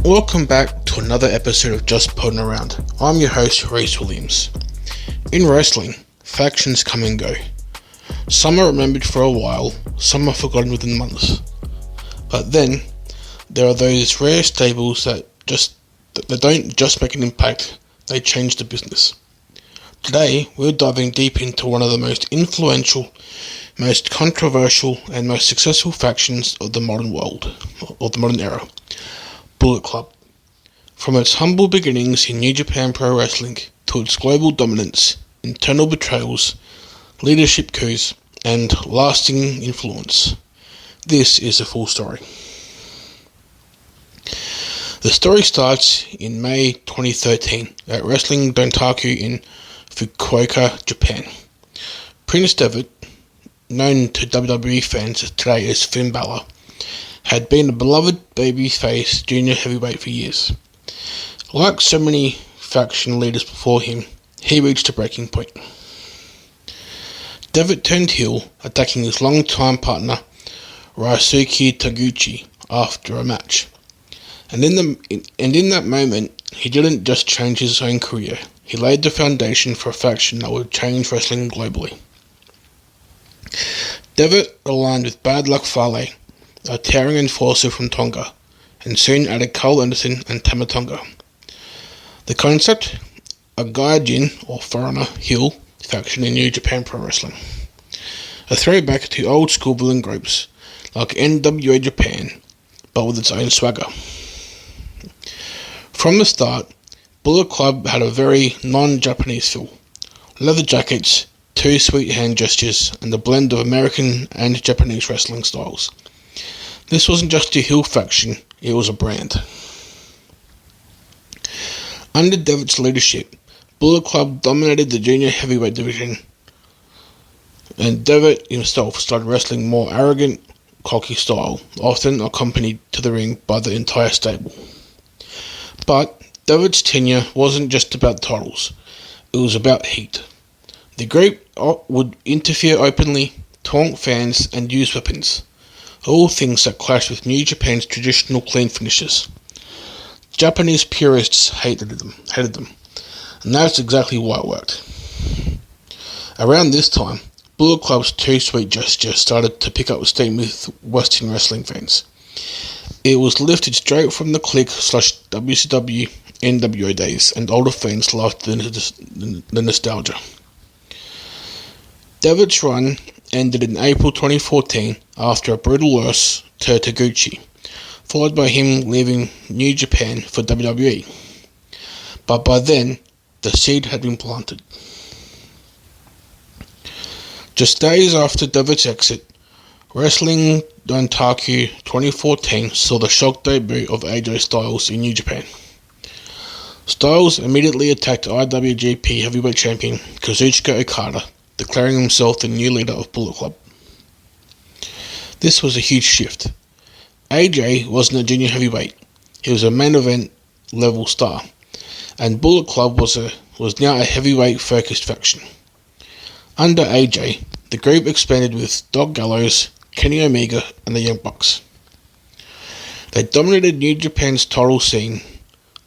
Welcome back to another episode of Just Podding Around. I'm your host, Reese Williams. In wrestling, factions come and go. Some are remembered for a while, some are forgotten within months. But then, there are those rare stables that don't just make an impact, they change the business. Today, we're diving deep into one of the most influential, most controversial, and most successful factions of the modern world, or the modern era. Bullet Club. From its humble beginnings in New Japan Pro Wrestling to its global dominance, internal betrayals, leadership coups, and lasting influence. This is the full story. The story starts in May 2013 at Wrestling Dontaku in Fukuoka, Japan. Prince Devitt, known to WWE fans today as Finn Balor, had been a beloved babyface junior heavyweight for years. Like so many faction leaders before him, he reached a breaking point. Devitt turned heel, attacking his longtime partner Ryosuke Taguchi after a match. And in that moment, he didn't just change his own career, he laid the foundation for a faction that would change wrestling globally. Devitt aligned with Bad Luck Fale, a towering enforcer from Tonga, and soon added Carl Anderson and Tama Tonga. The concept? A gaijin, or foreigner, heel faction in New Japan Pro Wrestling. A throwback to old school villain groups, like NWA Japan, but with its own swagger. From the start, Bullet Club had a very non-Japanese feel. Leather jackets, two sweet hand gestures, and a blend of American and Japanese wrestling styles. This wasn't just a heel faction, it was a brand. Under Devitt's leadership, Bullet Club dominated the junior heavyweight division, and Devitt himself started wrestling more arrogant, cocky style, often accompanied to the ring by the entire stable. But Devitt's tenure wasn't just about titles, it was about heat. The group would interfere openly, taunt fans, and use weapons. All things that clashed with New Japan's traditional clean finishes. Japanese purists hated them, and that's exactly why it worked. Around this time, Bullet Club's Too Sweet gesture started to pick up steam with Western wrestling fans. It was lifted straight from the Click/WCW NWO days, and older fans loved the nostalgia. Devitt's run ended in April 2014 after a brutal loss to Taguchi, followed by him leaving New Japan for WWE. But by then, the seed had been planted. Just days after Devitt's exit, Wrestling Dontaku 2014 saw the shock debut of AJ Styles in New Japan. Styles immediately attacked IWGP Heavyweight Champion Kazuchika Okada, declaring himself the new leader of Bullet Club. This was a huge shift. AJ wasn't a junior heavyweight, he was a main event level star, and Bullet Club was now a heavyweight focused faction. Under AJ, the group expanded with Doc Gallows, Kenny Omega, and the Young Bucks. They dominated New Japan's title scene,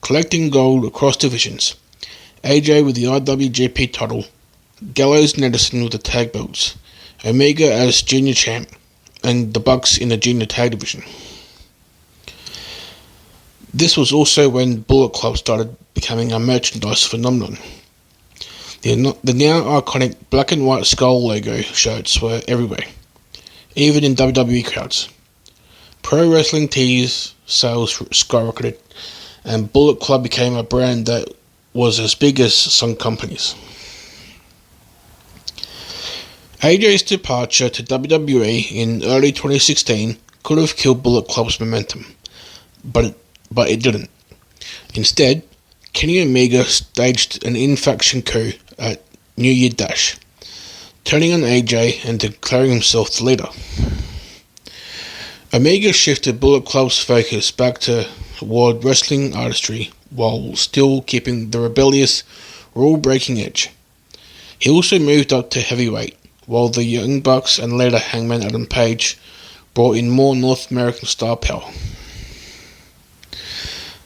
collecting gold across divisions. AJ with the IWGP title, Gallows and Edison with the tag belts, Omega as junior champ, and the Bucks in the junior tag division. This was also when Bullet Club started becoming a merchandise phenomenon. The now iconic black and white skull logo shirts were everywhere, even in WWE crowds. Pro wrestling tees sales skyrocketed, and Bullet Club became a brand that was as big as some companies. AJ's departure to WWE in early 2016 could have killed Bullet Club's momentum, but it didn't. Instead, Kenny Omega staged an in-faction coup at New Year Dash, turning on AJ and declaring himself the leader. Omega shifted Bullet Club's focus back toward wrestling artistry while still keeping the rebellious, rule-breaking edge. He also moved up to heavyweight, while the Young Bucks and later Hangman Adam Page brought in more North American star power.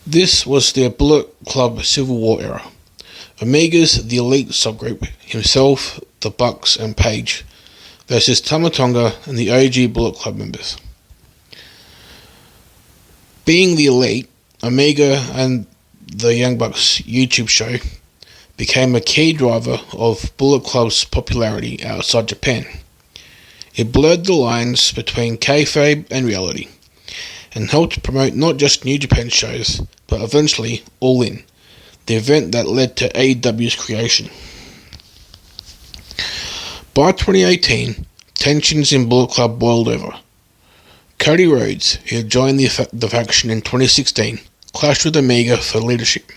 This was their Bullet Club Civil War era. Omega's the elite subgroup, himself, the Bucks and Page, versus Tama Tonga and the OG Bullet Club members. Being the elite, Omega and the Young Bucks YouTube show became a key driver of Bullet Club's popularity outside Japan. It blurred the lines between kayfabe and reality, and helped promote not just New Japan shows, but eventually All In, the event that led to AEW's creation. By 2018, tensions in Bullet Club boiled over. Cody Rhodes, who had joined the faction in 2016, clashed with Omega for leadership.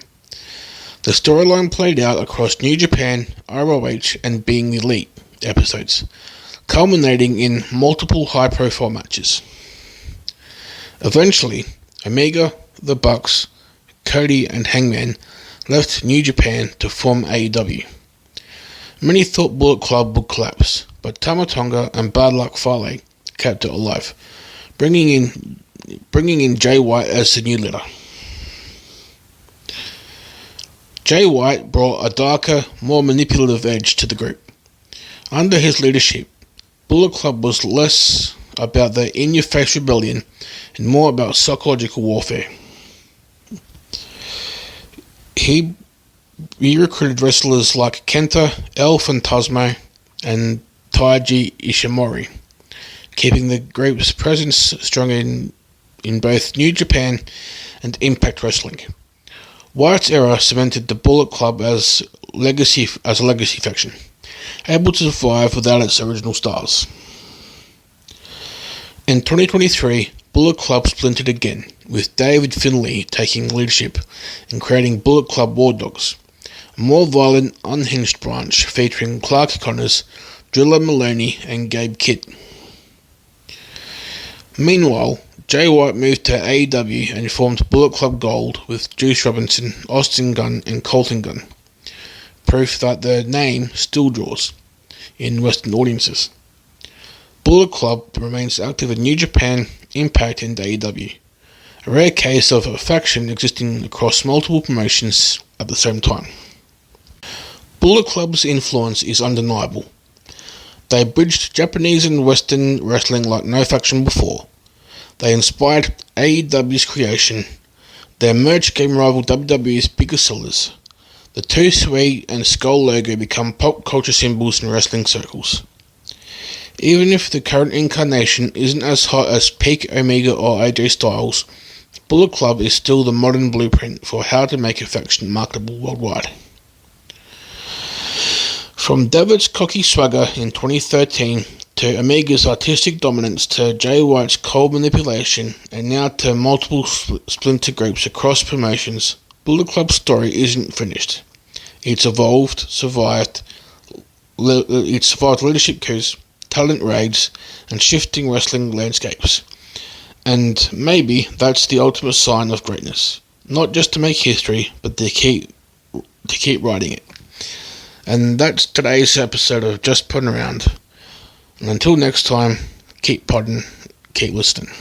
The storyline played out across New Japan, ROH, and Being the Elite episodes, culminating in multiple high-profile matches. Eventually, Omega, the Bucks, Cody, and Hangman left New Japan to form AEW. Many thought Bullet Club would collapse, but Tama Tonga and Bad Luck Fale kept it alive, bringing in Jay White as the new leader. Jay White brought a darker, more manipulative edge to the group. Under his leadership, Bullet Club was less about the in-your-face rebellion and more about psychological warfare. He recruited wrestlers like Kenta, El Fantasma, and Taiji Ishimori, keeping the group's presence strong in both New Japan and Impact Wrestling. White's era cemented the Bullet Club as a legacy faction, able to survive without its original stars. In 2023, Bullet Club splintered again, with David Finlay taking leadership and creating Bullet Club War Dogs, a more violent, unhinged branch featuring Clark Connors, Drilla Maloney, and Gabe Kidd. Meanwhile, Jay White moved to AEW and formed Bullet Club Gold with Juice Robinson, Austin Gunn, and Colton Gunn, proof that the name still draws in Western audiences. Bullet Club remains active in New Japan, Impact, and AEW, a rare case of a faction existing across multiple promotions at the same time. Bullet Club's influence is undeniable. They bridged Japanese and Western wrestling like no faction before. They inspired AEW's creation. Their merch game rival WWE's biggest sellers. The 2 Sweet and Skull logo become pop culture symbols in wrestling circles. Even if the current incarnation isn't as hot as peak Omega or AJ Styles, Bullet Club is still the modern blueprint for how to make a faction marketable worldwide. From Devitt's cocky swagger in 2013 to Omega's artistic dominance to Jay White's cold manipulation and now to multiple splinter groups across promotions, Bullet Club's story isn't finished. It's survived leadership coups, talent raids, and shifting wrestling landscapes. And maybe that's the ultimate sign of greatness. Not just to make history, but to keep writing it. And that's today's episode of Just Podding Around. And until next time, keep podding, keep listening.